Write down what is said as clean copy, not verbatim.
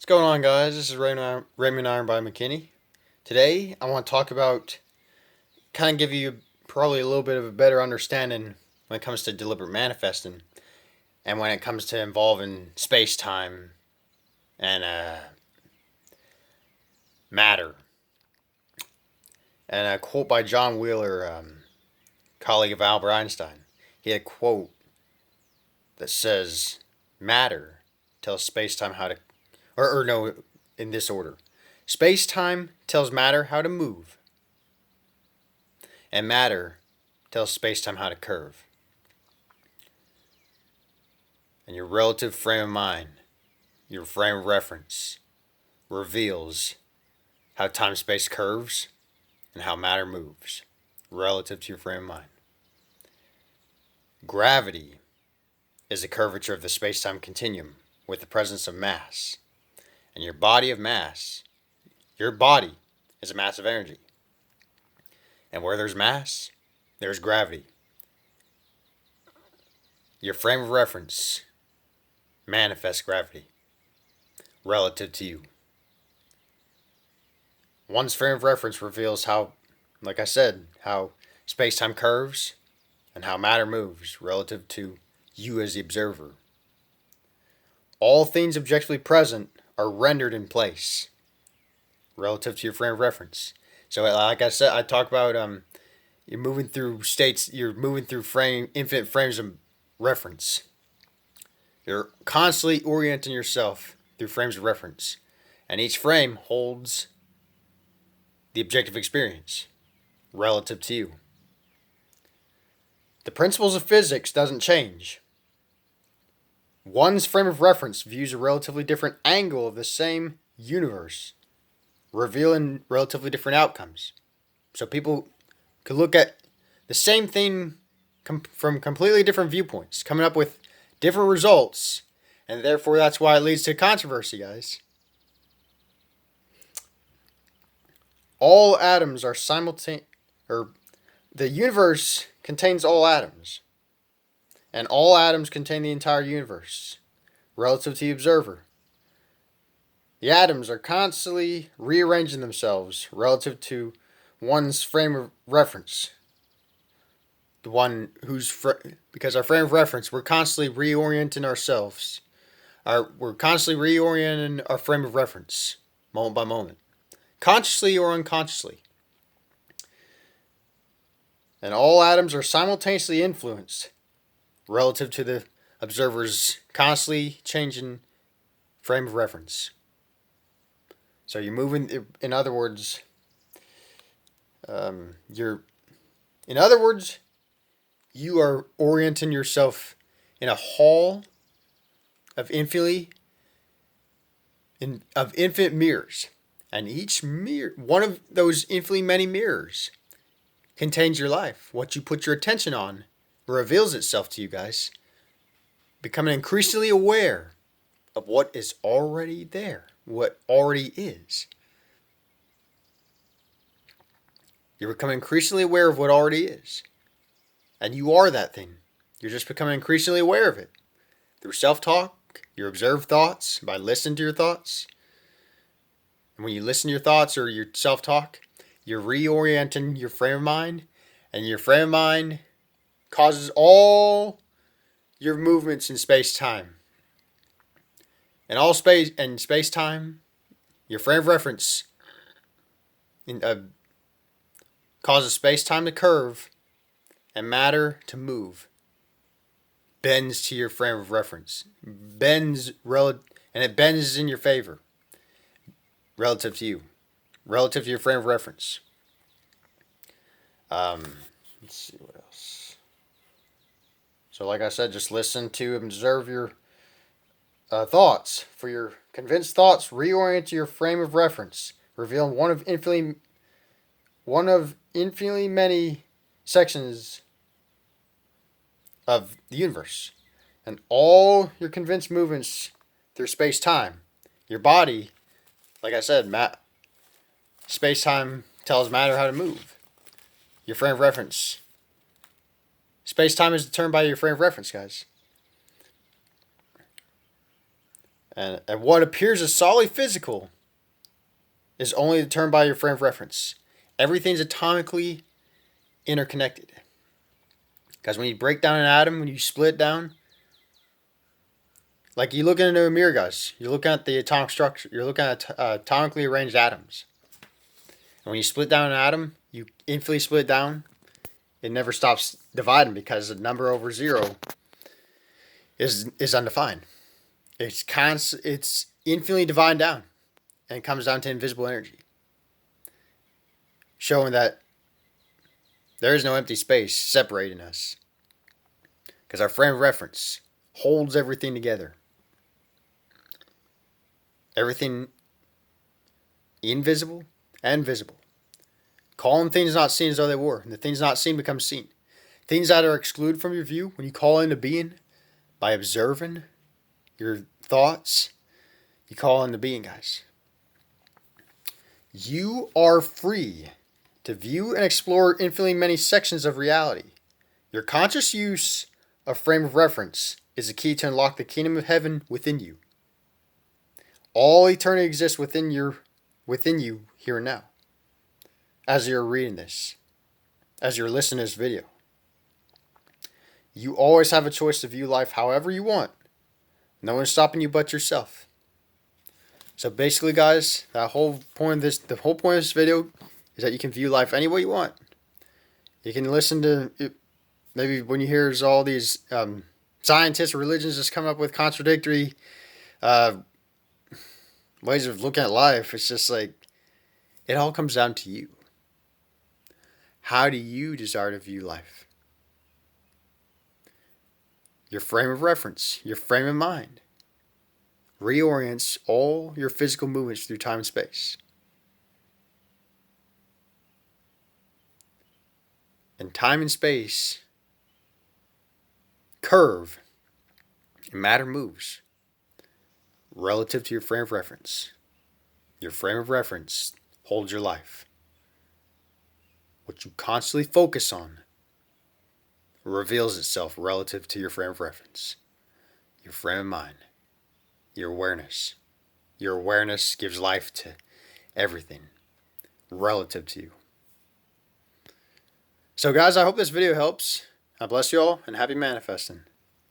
What's going on, guys? This is Raymond Iron by McKinney. Today, I want to talk about, kind of give you probably a little bit of a better understanding when it comes to deliberate manifesting and when it comes to involving space time and matter. And a quote by John Wheeler, colleague of Albert Einstein. He had a quote that says, Matter tells space time how to, or no, in this order. Space time tells matter how to move, and matter tells space time how to curve. And your relative frame of mind, your frame of reference, reveals how time space curves and how matter moves relative to your frame of mind. Gravity is the curvature of the space time continuum with the presence of mass. And your body is a mass of energy. And where there's mass, there's gravity. Your frame of reference manifests gravity relative to you. One's frame of reference reveals how, like I said, how space-time curves and how matter moves relative to you as the observer. All things objectively present are rendered in place relative to your frame of reference. So, like I said, I talk about you're moving through states. You're moving through infinite frames of reference. You're constantly orienting yourself through frames of reference, and each frame holds the objective experience relative to you. The principles of physics doesn't change. One's frame of reference views a relatively different angle of the same universe, revealing relatively different outcomes. So people could look at the same thing from completely different viewpoints, coming up with different results, and therefore that's why it leads to controversy, guys. All atoms are simultaneous, or the universe contains all atoms, and all atoms contain the entire universe relative to the observer. The atoms are constantly rearranging themselves relative to one's frame of reference. The one because our frame of reference, we're constantly reorienting ourselves. We're constantly reorienting our frame of reference, moment by moment, consciously or unconsciously. And all atoms are simultaneously influenced relative to the observer's constantly changing frame of reference. So you're moving, in other words, you are orienting yourself in a hall of infinite mirrors, and each mirror, one of those infinitely many mirrors, contains your life. What you put your attention on reveals itself to you guys, becoming increasingly aware of what is already there, what already is. You're becoming increasingly aware of what already is. And you are that thing. You're just becoming increasingly aware of it. Through self-talk, your observed thoughts, by listening to your thoughts. And when you listen to your thoughts or your self-talk, you're reorienting your frame of mind. And your frame of mind causes all your movements in space-time. And all space-time, your frame of reference causes space-time to curve and matter to move. Bends to your frame of reference. And it bends in your favor. Relative to you. Relative to your frame of reference. Let's see what else. So like I said, just listen to observe your thoughts. For your convinced thoughts, reorient your frame of reference. Revealing one of infinitely many sections of the universe, and all your convinced movements through space-time. Your body, like I said, space-time tells matter how to move. Your frame of reference. Space-time is determined by your frame of reference, guys. And what appears as solely physical is only determined by your frame of reference. Everything's atomically interconnected. Because when you break down an atom, when you split it down, like you look into a mirror, guys, you're looking at the atomic structure. You're looking at atomically arranged atoms. And when you split down an atom, you infinitely split it down. It never stops dividing because the number over zero is undefined. It's infinitely divided down, and it comes down to invisible energy, showing that there is no empty space separating us, because our frame of reference holds everything together. Everything invisible and visible. Calling things not seen as though they were, and the things not seen become seen. Things that are excluded from your view, when you call into being by observing your thoughts, you call into being, guys. You are free to view and explore infinitely many sections of reality. Your conscious use of frame of reference is the key to unlock the kingdom of heaven within you. All eternity exists within you here and now. As you're reading this, as you're listening to this video, you always have a choice to view life however you want. No one's stopping you but yourself. So basically, guys, the whole point of this video is that you can view life any way you want. You can listen to it, maybe when you hear all these scientists or religions just come up with contradictory ways of looking at life. It's just like, it all comes down to you. How do you desire to view life? Your frame of reference, your frame of mind, reorients all your physical movements through time and space. And time and space curve, and matter moves relative to your frame of reference. Your frame of reference holds your life. What you constantly focus on reveals itself relative to your frame of reference, your frame of mind, your awareness. Your awareness gives life to everything relative to you. So guys, I hope this video helps. I bless you all, and happy manifesting.